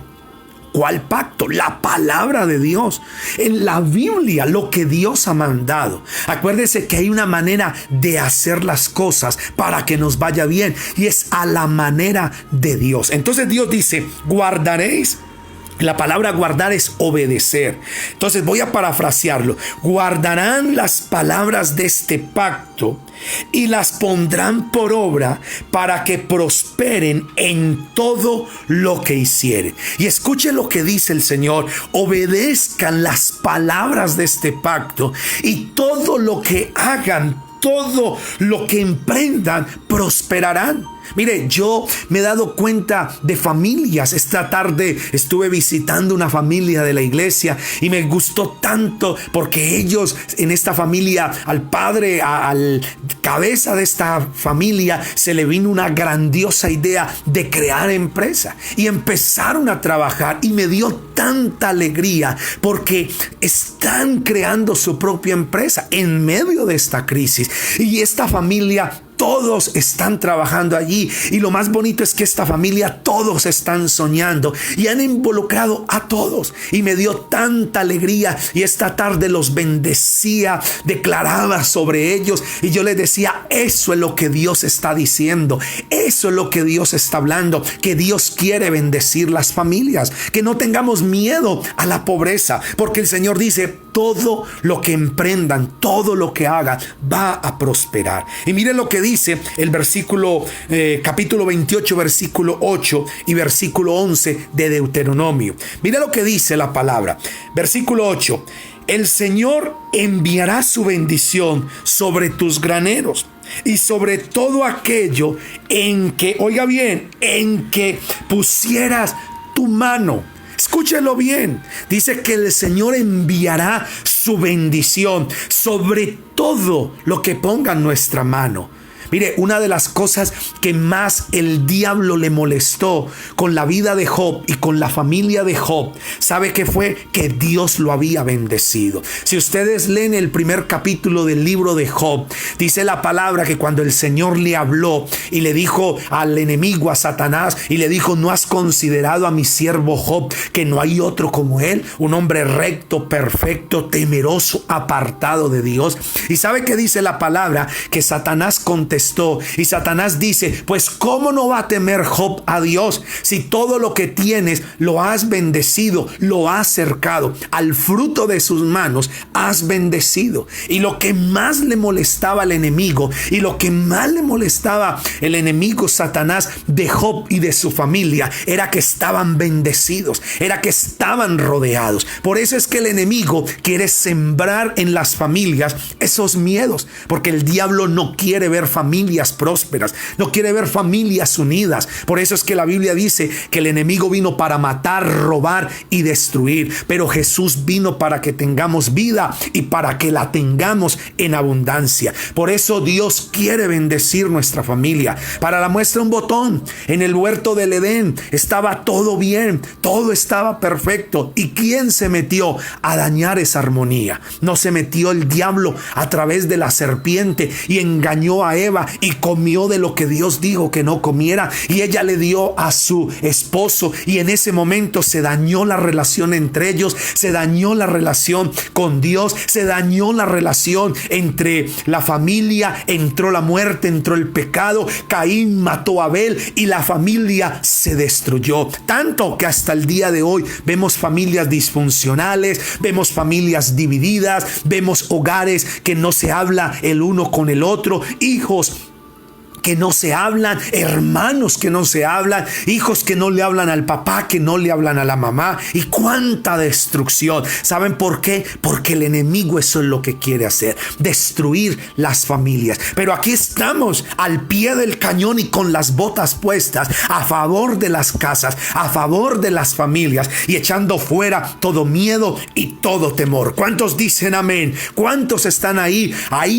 ¿Cuál pacto? La palabra de Dios. En la Biblia, lo que Dios ha mandado. Acuérdese que hay una manera de hacer las cosas para que nos vaya bien, y es a la manera de Dios. Entonces Dios dice: guardaréis. La palabra guardar es obedecer. Entonces voy a parafrasearlo. Guardarán las palabras de este pacto y las pondrán por obra para que prosperen en todo lo que hicieren. Y escuche lo que dice el Señor: obedezcan las palabras de este pacto y todo lo que hagan, todo lo que emprendan, prosperarán. Mire, yo me he dado cuenta de familias. Esta tarde estuve visitando una familia de la iglesia y me gustó tanto porque ellos, en esta familia, al padre, al cabeza de esta familia, se le vino una grandiosa idea de crear empresa y empezaron a trabajar, y me dio tanta alegría porque están creando su propia empresa en medio de esta crisis. Y esta familia, todos están trabajando allí, y lo más bonito es que esta familia, todos están soñando y han involucrado a todos, y me dio tanta alegría. Y esta tarde los bendecía, declaraba sobre ellos, y yo les decía: eso es lo que Dios está diciendo, eso es lo que Dios está hablando, que Dios quiere bendecir las familias, que no tengamos miedo a la pobreza, porque el Señor dice: todo lo que emprendan, todo lo que hagan, va a prosperar. Y miren lo que dice el versículo, capítulo 28, versículo 8 y versículo 11 de Deuteronomio. Mira lo que dice la palabra. Versículo 8: el Señor enviará su bendición sobre tus graneros y sobre todo aquello en que, oiga bien, en que pusieras tu mano. Escúchelo bien. Dice que el Señor enviará su bendición sobre todo lo que ponga en nuestra mano. Mire, una de las cosas que más el diablo le molestó con la vida de Job y con la familia de Job, ¿sabe qué fue? Que Dios lo había bendecido. Si ustedes leen el primer capítulo del libro de Job, dice la palabra que cuando el Señor le habló y le dijo al enemigo, a Satanás, y le dijo: ¿no has considerado a mi siervo Job, que no hay otro como él, un hombre recto, perfecto, temeroso, apartado de Dios? Y ¿sabe qué dice la palabra? Que Satanás contestó, y Satanás dice: pues ¿cómo no va a temer Job a Dios si todo lo que tienes lo has bendecido, lo has cercado, al fruto de sus manos has bendecido? Y lo que más le molestaba al enemigo, y lo que más le molestaba el enemigo Satanás de Job y de su familia, era que estaban bendecidos, era que estaban rodeados. Por eso es que el enemigo quiere sembrar en las familias esos miedos, porque el diablo no quiere ver familias prósperas, no quiere ver familias unidas. Por eso es que la Biblia dice que el enemigo vino para matar, robar y destruir, pero Jesús vino para que tengamos vida y para que la tengamos en abundancia. Por eso Dios quiere bendecir nuestra familia. Para la muestra, un botón: en el huerto del Edén estaba todo bien, todo estaba perfecto. ¿Y quién se metió a dañar esa armonía? No se metió el diablo a través de la serpiente y engañó a Eva y comió de lo que Dios dijo que no comiera, y ella le dio a su esposo, y en ese momento se dañó la relación entre ellos, se dañó la relación con Dios, se dañó la relación entre la familia, entró la muerte, entró el pecado, Caín mató a Abel y la familia se destruyó, tanto que hasta el día de hoy vemos familias disfuncionales, vemos familias divididas, vemos hogares que no se habla el uno con el otro, hijos que no se hablan, hermanos que no se hablan, hijos que no le hablan al papá, que no le hablan a la mamá, y cuánta destrucción. ¿Saben por qué? Porque el enemigo eso es lo que quiere hacer, destruir las familias. Pero aquí estamos al pie del cañón y con las botas puestas a favor de las casas, a favor de las familias y echando fuera todo miedo y todo temor. ¿Cuántos dicen amén? ¿Cuántos están ahí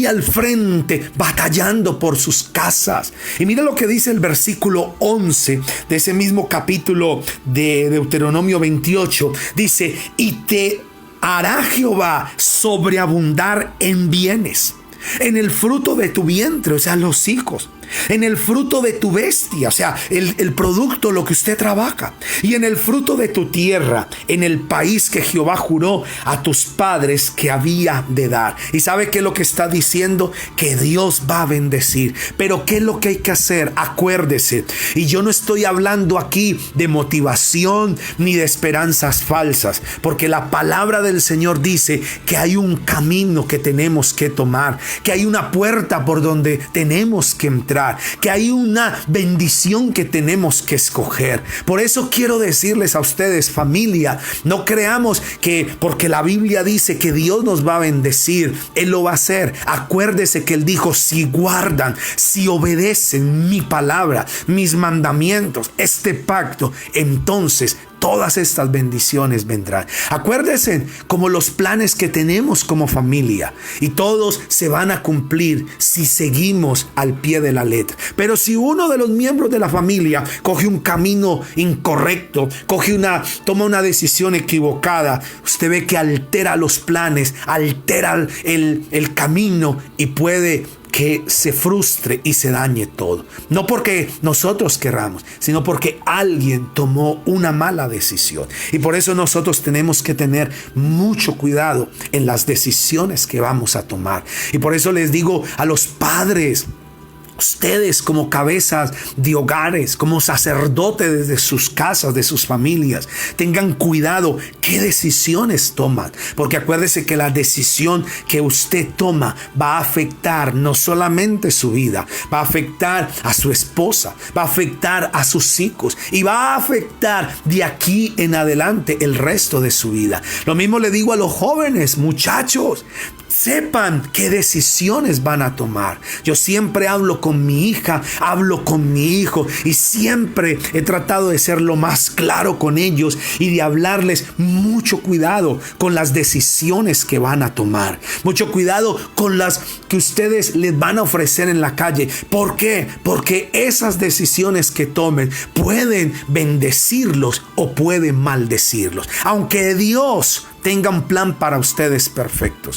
al frente batallando por sus casas? Y mira lo que dice el versículo 11 de ese mismo capítulo de Deuteronomio 28. Dice: y te hará Jehová sobreabundar en bienes, en el fruto de tu vientre, o sea, los hijos, en el fruto de tu bestia, o sea, el producto, lo que usted trabaja, y en el fruto de tu tierra, en el país que Jehová juró a tus padres que había de dar. ¿Y sabe qué es lo que está diciendo? Que Dios va a bendecir. Pero ¿qué es lo que hay que hacer? Acuérdese, y yo no estoy hablando aquí de motivación ni de esperanzas falsas, porque la palabra del Señor dice que hay un camino que tenemos que tomar, que hay una puerta por donde tenemos que entrar, que hay una bendición que tenemos que escoger. Por eso quiero decirles a ustedes, familia, no creamos que porque la Biblia dice que Dios nos va a bendecir, Él lo va a hacer. Acuérdese que Él dijo: si guardan, si obedecen mi palabra, mis mandamientos, este pacto, entonces todas estas bendiciones vendrán. Acuérdense como los planes que tenemos como familia, y todos se van a cumplir si seguimos al pie de la letra. Pero si uno de los miembros de la familia coge un camino incorrecto, toma una decisión equivocada, usted ve que altera los planes, altera el camino, y puede que se frustre y se dañe todo. No porque nosotros querramos, sino porque alguien tomó una mala decisión. Y por eso nosotros tenemos que tener mucho cuidado en las decisiones que vamos a tomar. Y por eso les digo a los padres, ustedes como cabezas de hogares, como sacerdotes de sus casas, de sus familias, tengan cuidado qué decisiones toman, porque acuérdese que la decisión que usted toma va a afectar no solamente su vida, va a afectar a su esposa, va a afectar a sus hijos y va a afectar de aquí en adelante el resto de su vida. Lo mismo le digo a los jóvenes, muchachos, sepan qué decisiones van a tomar. Yo siempre hablo con mi hija, hablo con mi hijo, y siempre he tratado de ser lo más claro con ellos y de hablarles mucho cuidado con las decisiones que van a tomar. Mucho cuidado con las que ustedes les van a ofrecer en la calle. ¿Por qué? Porque esas decisiones que tomen pueden bendecirlos o pueden maldecirlos. Aunque Dios tenga un plan para ustedes perfecto.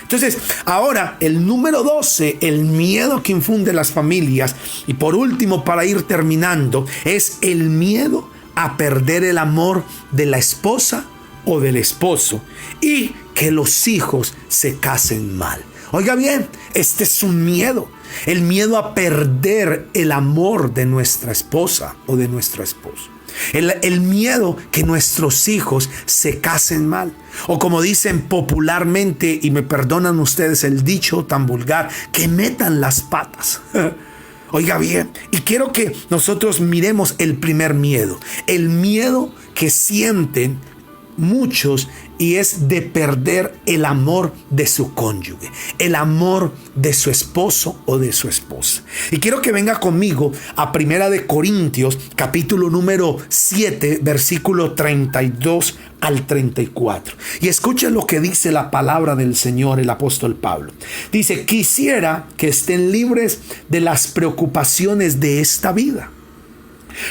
Entonces, ahora el número 12, el miedo que infunde las familias. Y por último, para ir terminando, es el miedo a perder el amor de la esposa o del esposo y que los hijos se casen mal. Oiga bien, este es un miedo. El miedo a perder el amor de nuestra esposa o de nuestro esposo. El miedo que nuestros hijos se casen mal. O como dicen popularmente, y me perdonan ustedes el dicho tan vulgar, que metan las patas. Oiga bien, y quiero que nosotros miremos el primer miedo. El miedo que sienten muchos, y es de perder el amor de su cónyuge, el amor de su esposo o de su esposa. Y quiero que venga conmigo a 1 de Corintios, capítulo número 7, versículo 32 al 34. Y escuchen lo que dice la palabra del Señor, el apóstol Pablo. Dice: quisiera que estén libres de las preocupaciones de esta vida.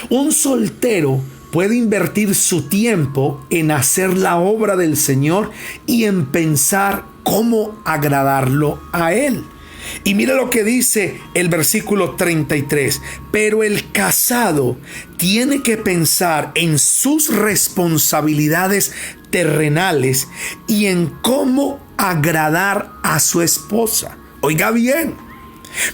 Un soltero puede invertir su tiempo en hacer la obra del Señor y en pensar cómo agradarlo a Él. Y mira lo que dice el versículo 33. Pero el casado tiene que pensar en sus responsabilidades terrenales y en cómo agradar a su esposa. Oiga bien.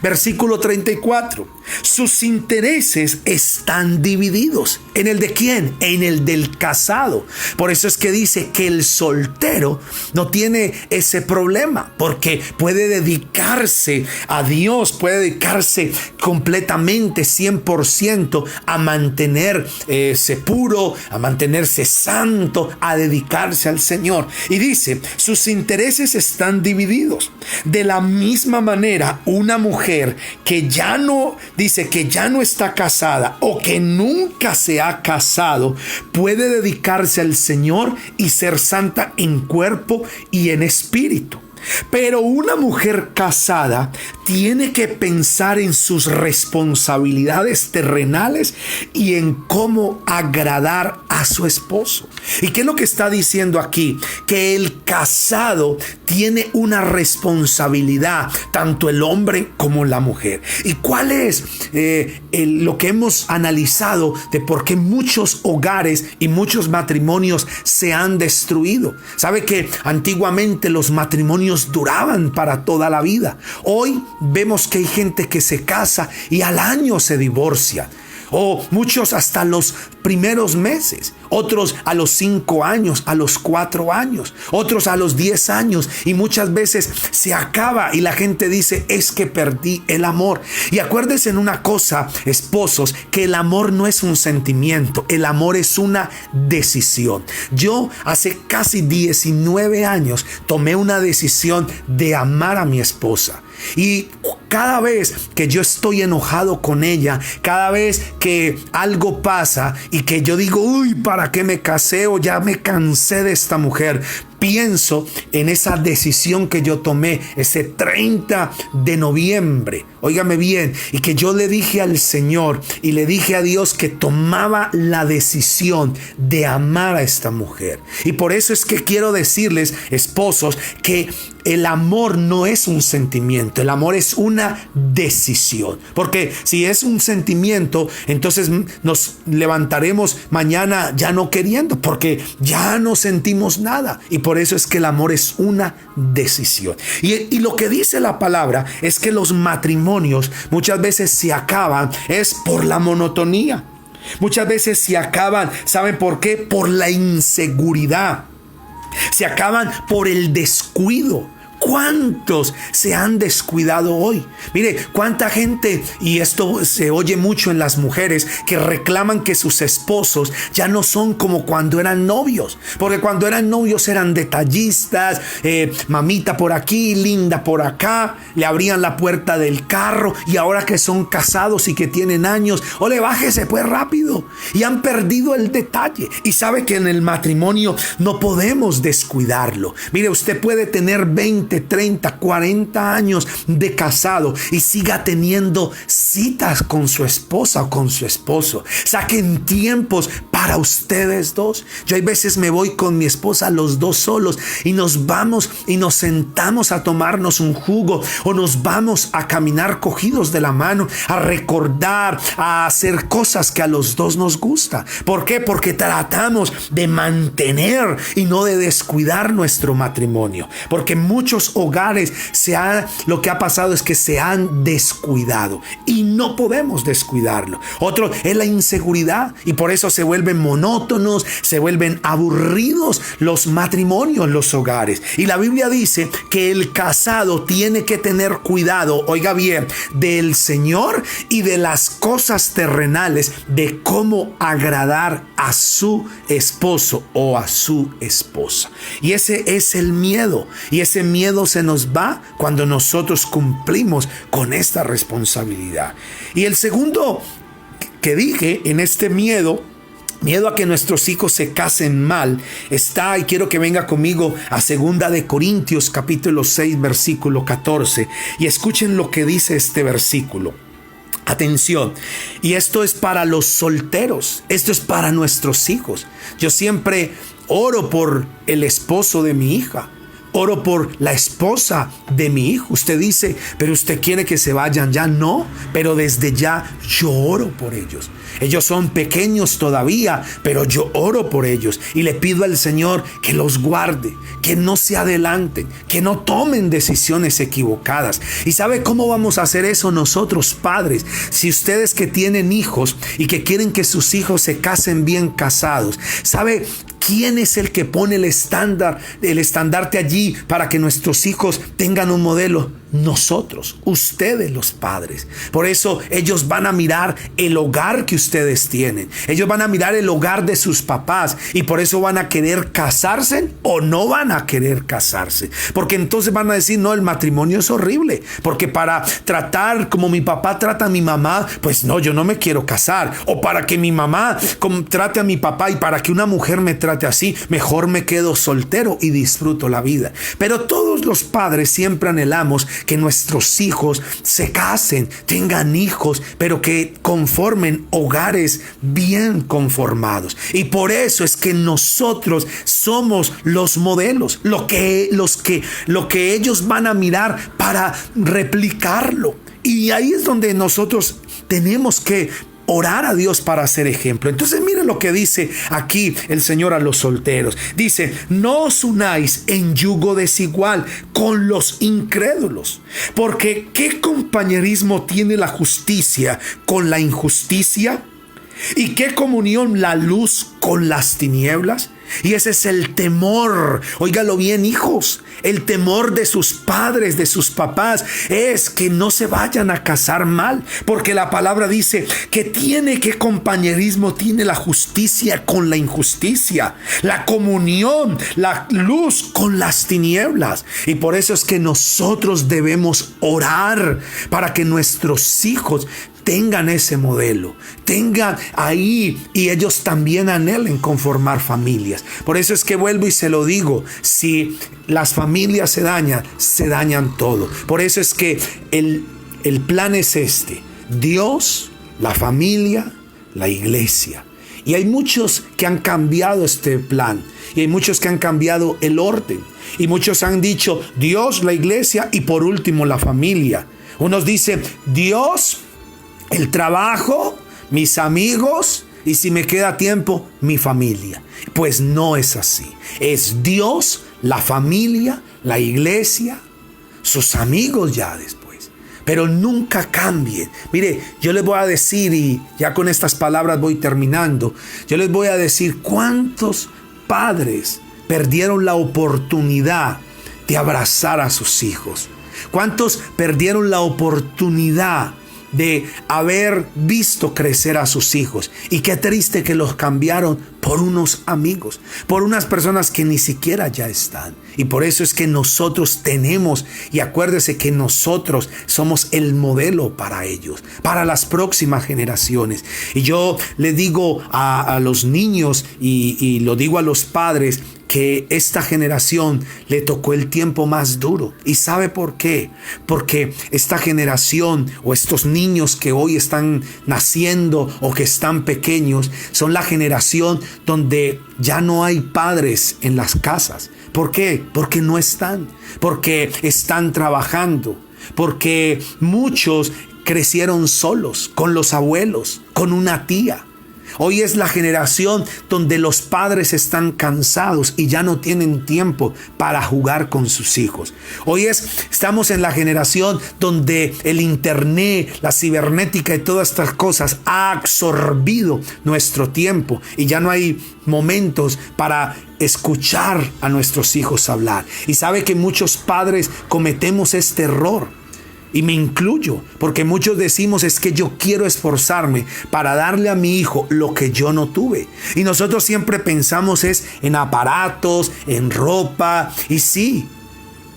Versículo 34. Sus intereses están divididos. ¿En el de quién? En el del casado. Por eso es que dice que el soltero no tiene ese problema, porque puede dedicarse a Dios, puede dedicarse completamente, 100%, a mantenerse puro, a mantenerse santo, a dedicarse al Señor. Y dice, sus intereses están divididos. De la misma manera, una mujer que ya no, dice que ya no está casada o que nunca se ha casado, puede dedicarse al Señor y ser santa en cuerpo y en espíritu. Pero una mujer casada tiene que pensar en sus responsabilidades terrenales y en cómo agradar a su esposo. ¿Y qué es lo que está diciendo aquí? Que el casado tiene una responsabilidad, tanto el hombre como la mujer. ¿Y cuál es lo que hemos analizado de por qué muchos hogares y muchos matrimonios se han destruido? ¿Sabe que antiguamente los matrimonios duraban para toda la vida? Hoy vemos que hay gente que se casa y al año se divorcia. O muchos hasta los primeros meses, otros a los 5 años, a los 4 años, otros a los 10 años, y muchas veces se acaba y la gente dice, es que perdí el amor. Y acuérdense en una cosa, esposos, que el amor no es un sentimiento, el amor es una decisión. Yo hace casi 19 años tomé una decisión de amar a mi esposa. Y cada vez que yo estoy enojado con ella, cada vez que algo pasa y que yo digo, uy, ¿para qué me casé? O ya me cansé de esta mujer, pienso en esa decisión que yo tomé ese 30 de noviembre, óigame bien, y que yo le dije al Señor y le dije a Dios que tomaba la decisión de amar a esta mujer. Y por eso es que quiero decirles, esposos, que el amor no es un sentimiento, el amor es una decisión. Porque si es un sentimiento, entonces nos levantaremos mañana ya no queriendo, porque ya no sentimos nada. Y por eso es que el amor es una decisión. Y lo que dice la palabra es que los matrimonios muchas veces se acaban es por la monotonía. Muchas veces se acaban, ¿saben por qué? Por la inseguridad. Se acaban por el descuido. ¿Cuántos se han descuidado hoy? Mire, cuánta gente, y esto se oye mucho en las mujeres, que reclaman que sus esposos ya no son como cuando eran novios. Porque cuando eran novios eran detallistas, mamita por aquí, linda por acá, le abrían la puerta del carro, y ahora que son casados y que tienen años, ole, bájese pues rápido. Y han perdido el detalle. Y sabe que en el matrimonio no podemos descuidarlo. Mire, usted puede tener 20, 30, 40 años de casado y siga teniendo citas con su esposa o con su esposo. Saquen tiempos para ustedes dos. Yo hay veces me voy con mi esposa los dos solos y nos vamos y nos sentamos a tomarnos un jugo, o nos vamos a caminar cogidos de la mano, a recordar, a hacer cosas que a los dos nos gusta. ¿Por qué? Porque tratamos de mantener y no de descuidar nuestro matrimonio. Porque muchos hogares lo que ha pasado es que se han descuidado y no podemos descuidarlo. Otro es la inseguridad, y por eso se vuelven monótonos, se vuelven aburridos los matrimonios, los hogares. Y la Biblia dice que el casado tiene que tener cuidado, oiga bien, del Señor y de las cosas terrenales, de cómo agradar a su esposo o a su esposa. Y ese es el miedo, y ese miedo se nos va cuando nosotros cumplimos con esta responsabilidad. Y el segundo que dije en este miedo a que nuestros hijos se casen mal, está, y quiero que venga conmigo a 2 de Corintios capítulo 6 versículo 14, y escuchen lo que dice este versículo. Atención, y esto es para los solteros, esto es para nuestros hijos. Yo siempre oro por el esposo de mi hija, oro por la esposa de mi hijo. Usted dice, pero usted quiere que se vayan ya. No, pero desde ya yo oro por ellos. Ellos son pequeños todavía, pero yo oro por ellos y le pido al Señor que los guarde, que no se adelanten, que no tomen decisiones equivocadas. ¿Y sabe cómo vamos a hacer eso nosotros, padres? Si ustedes que tienen hijos y que quieren que sus hijos se casen bien casados, ¿sabe quién es el que pone el estandarte allí para que nuestros hijos tengan un modelo? Nosotros, ustedes los padres. Por eso ellos van a mirar el hogar que ustedes tienen. Ellos van a mirar el hogar de sus papás y por eso van a querer casarse o no van a querer casarse. Porque entonces van a decir, no, el matrimonio es horrible. Porque para tratar como mi papá trata a mi mamá, pues no, yo no me quiero casar. O para que mi mamá trate a mi papá y para que una mujer me trate así, mejor me quedo soltero y disfruto la vida. Pero todos los padres siempre anhelamos que nuestros hijos se casen, tengan hijos, pero que conformen hogares bien conformados. Y por eso es que nosotros somos los modelos, lo que ellos van a mirar para replicarlo. Y ahí es donde nosotros tenemos que orar a Dios para ser ejemplo. Entonces miren lo que dice aquí el Señor a los solteros. Dice, no os unáis en yugo desigual con los incrédulos, porque ¿qué compañerismo tiene la justicia con la injusticia? ¿Y qué comunión la luz con las tinieblas? Y ese es el temor, óigalo bien, hijos, el temor de sus padres, de sus papás, es que no se vayan a casar mal, porque la palabra dice que qué compañerismo tiene la justicia con la injusticia, la comunión, la luz con las tinieblas. Y por eso es que nosotros debemos orar para que nuestros hijos tengan ese modelo, tengan ahí, y ellos también anhelen conformar familias. Por eso es que vuelvo y se lo digo, si las familias se dañan todo. Por eso es que el plan es este: Dios, la familia, la iglesia. Y hay muchos que han cambiado este plan, y hay muchos que han cambiado el orden, y muchos han dicho Dios, la iglesia y por último la familia. Unos dicen Dios, el trabajo, mis amigos y si me queda tiempo, mi familia. Pues no es así. Es Dios, la familia, la iglesia, sus amigos ya después. Pero nunca cambien. Mire, yo les voy a decir, y ya con estas palabras voy terminando, yo les voy a decir cuántos padres perdieron la oportunidad de abrazar a sus hijos. Cuántos perdieron la oportunidad de haber visto crecer a sus hijos. Y qué triste que los cambiaron por unos amigos, por unas personas que ni siquiera ya están. Y por eso es que nosotros tenemos, y acuérdese que nosotros somos el modelo para ellos, para las próximas generaciones. Y yo le digo a los niños y lo digo a los padres, que esta generación le tocó el tiempo más duro. ¿Y sabe por qué? Porque esta generación o estos niños que hoy están naciendo o que están pequeños son la generación donde ya no hay padres en las casas. ¿Por qué? Porque no están. Porque están trabajando. Porque muchos crecieron solos, con los abuelos, con una tía. Hoy es la generación donde los padres están cansados y ya no tienen tiempo para jugar con sus hijos. Hoy estamos en la generación donde el internet, la cibernética y todas estas cosas ha absorbido nuestro tiempo y ya no hay momentos para escuchar a nuestros hijos hablar. Y sabe que muchos padres cometemos este error. Y me incluyo, porque muchos decimos es que yo quiero esforzarme para darle a mi hijo lo que yo no tuve. Y nosotros siempre pensamos es en aparatos, en ropa. Y sí,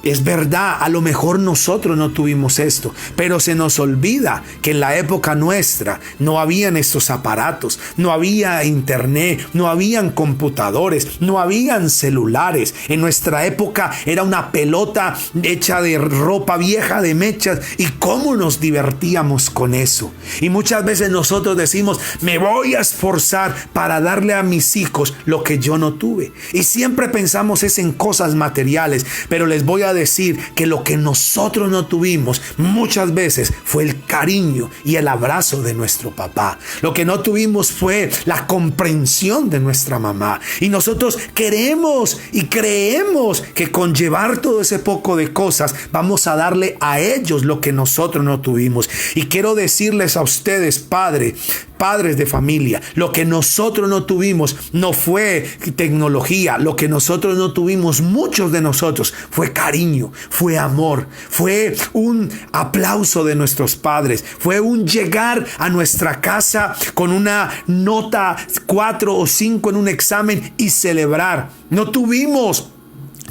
es verdad, a lo mejor nosotros no tuvimos esto, pero se nos olvida que en la época nuestra no habían estos aparatos, no había internet, no habían computadores, no habían celulares. En nuestra época era una pelota hecha de ropa vieja, de mechas, y cómo nos divertíamos con eso. Y muchas veces nosotros decimos, me voy a esforzar para darle a mis hijos lo que yo no tuve. Y siempre pensamos es en cosas materiales, pero les voy a decir que lo que nosotros no tuvimos muchas veces fue el cariño y el abrazo de nuestro papá. Lo que no tuvimos fue la comprensión de nuestra mamá. Y nosotros queremos y creemos que con llevar todo ese poco de cosas vamos a darle a ellos lo que nosotros no tuvimos. Y quiero decirles a ustedes, padres de familia, lo que nosotros no tuvimos no fue tecnología. Lo que nosotros no tuvimos, muchos de nosotros, fue cariño, fue amor, fue un aplauso de nuestros padres, fue un llegar a nuestra casa con una nota 4 o 5 en un examen y celebrar. No tuvimos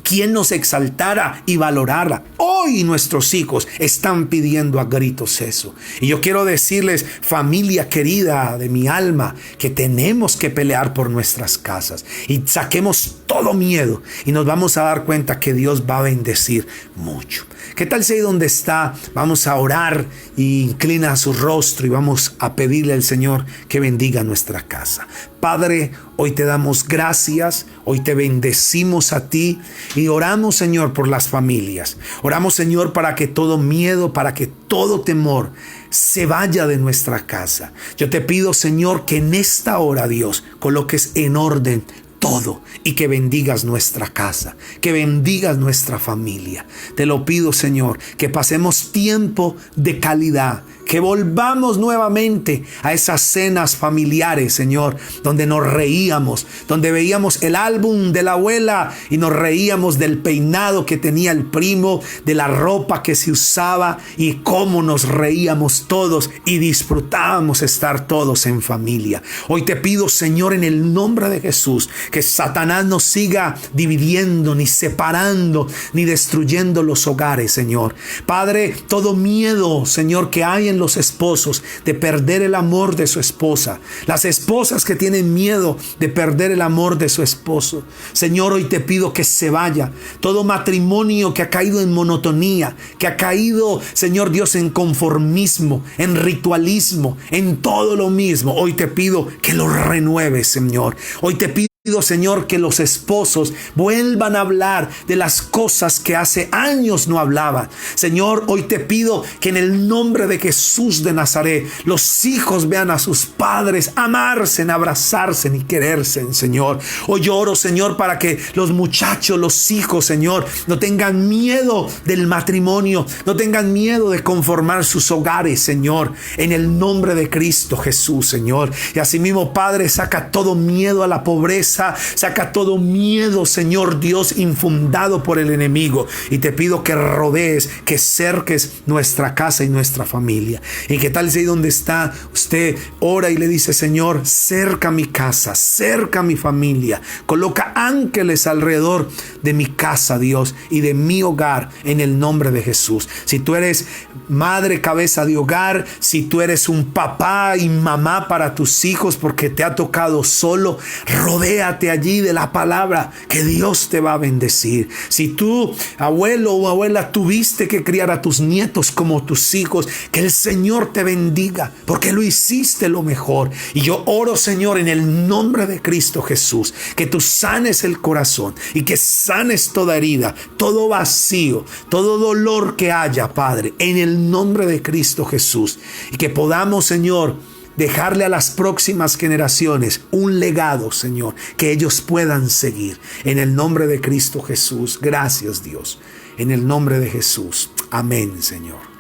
quien nos exaltara y valorara. Hoy nuestros hijos están pidiendo a gritos eso. Y yo quiero decirles, familia querida de mi alma, que tenemos que pelear por nuestras casas y saquemos todo miedo y nos vamos a dar cuenta que Dios va a bendecir mucho. ¿Qué tal si ahí donde está vamos a orar y inclina su rostro y vamos a pedirle al Señor que bendiga nuestra casa? Padre, hoy te damos gracias, hoy te bendecimos a ti y oramos, Señor, por las familias. Oramos, Señor, para que todo miedo, para que todo temor se vaya de nuestra casa. Yo te pido, Señor, que en esta hora, Dios, coloques en orden todo y que bendigas nuestra casa, que bendigas nuestra familia. Te lo pido, Señor, que pasemos tiempo de calidad, que volvamos nuevamente a esas cenas familiares, Señor, donde nos reíamos, donde veíamos el álbum de la abuela y nos reíamos del peinado que tenía el primo, de la ropa que se usaba y cómo nos reíamos todos y disfrutábamos estar todos en familia. Hoy te pido, Señor, en el nombre de Jesús, que Satanás no siga dividiendo, ni separando, ni destruyendo los hogares, Señor. Padre, todo miedo, Señor, que hay en los esposos de perder el amor de su esposa, las esposas que tienen miedo de perder el amor de su esposo, Señor, hoy te pido que se vaya todo matrimonio que ha caído en monotonía, que ha caído, Señor Dios, en conformismo, en ritualismo, en todo lo mismo. Hoy te pido que lo renueves, Señor. Hoy te pido, Señor, que los esposos vuelvan a hablar de las cosas que hace años no hablaban. Señor, hoy te pido que en el nombre de Jesús de Nazaret los hijos vean a sus padres amarse, abrazarse y quererse, Señor. Hoy yo oro, Señor, para que los muchachos, los hijos, Señor, no tengan miedo del matrimonio, no tengan miedo de conformar sus hogares, Señor, en el nombre de Cristo Jesús, Señor. Y asimismo, Padre, saca todo miedo a la pobreza, saca todo miedo, Señor Dios, infundado por el enemigo. Y te pido que rodees, que cerques nuestra casa y nuestra familia. Y que tal si ahí donde está, usted ora y le dice, Señor, cerca mi casa, cerca mi familia. Coloca ángeles alrededor de mi casa, Dios, y de mi hogar, en el nombre de Jesús. Si tú eres madre, cabeza de hogar, si tú eres un papá y mamá para tus hijos porque te ha tocado solo, rodea allí de la palabra, que Dios te va a bendecir. Si tú, abuelo o abuela, tuviste que criar a tus nietos como tus hijos, que el Señor te bendiga porque lo hiciste lo mejor. Y yo oro, Señor, en el nombre de Cristo Jesús, que tú sanes el corazón y que sanes toda herida, todo vacío, todo dolor que haya, Padre, en el nombre de Cristo Jesús. Y que podamos, Señor, dejarle a las próximas generaciones un legado, Señor, que ellos puedan seguir. En el nombre de Cristo Jesús. Gracias, Dios. En el nombre de Jesús. Amén, Señor.